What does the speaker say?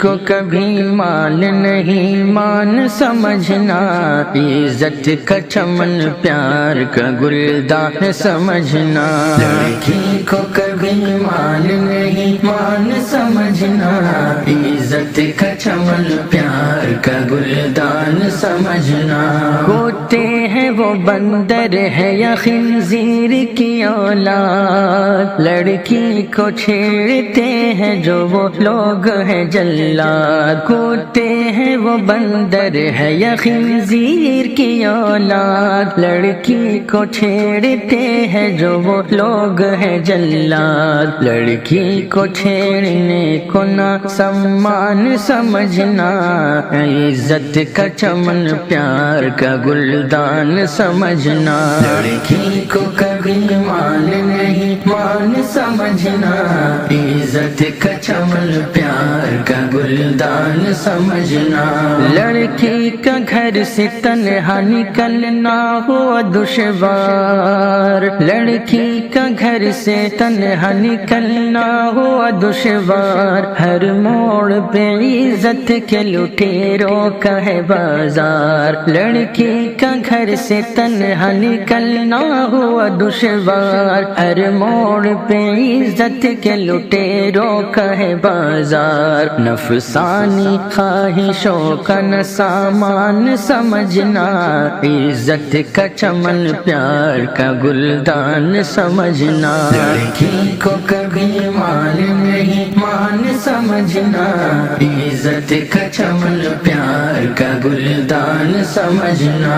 کو کبھی مال نہیں مان سمجھنا، عزت کا چمن پیار کا گلدان سمجھنا، لڑکی کو کبھی مال نہیں مان سمجھنا، عزت کا چمن پیار کا گلدان سمجھنا، ہوتے ہیں وہ بندر ہے یا خنزیر کی اولاد، لڑکی کو چھیڑتے ہیں جو وہ لوگ ہیں جلاد، ہوتے ہیں وہ بندر ہے یا خنزیر کی اولاد، لڑکی کو چھیڑتے ہیں جو وہ لوگ ہیں جلاد، لڑکی کو چھیڑنے کو نہ سمان سمجھنا، عزت کا چمن پیار کا گلدان سمجھنا، لڑکی کو کبھی مال نہیں مان سمجھنا، عزت کا چمن پیار کا گلدان سمجھنا، لڑکی کا گھر سے تنہا نکلنا ہوا دشوار، لڑکی کا گھر سے تنہا نکلنا ہوا دشوار، ہر موڑ پہ عزت کے لٹیروں کا ہے بازار، لڑکی کا گھر سے تنہا نکلنا ہوا دشوار، ہر موڑ پہ عزت کے لٹیروں کا ہے بازار، نفسانی خواہشوں کا نہ سامان سمجھنا، عزت کا چمن پیار کا گلدان سمجھنا، لڑکی کو کبھی مال نہیں مان سمجھنا، عزت کا چمن پیار کا گلدان سمجھنا۔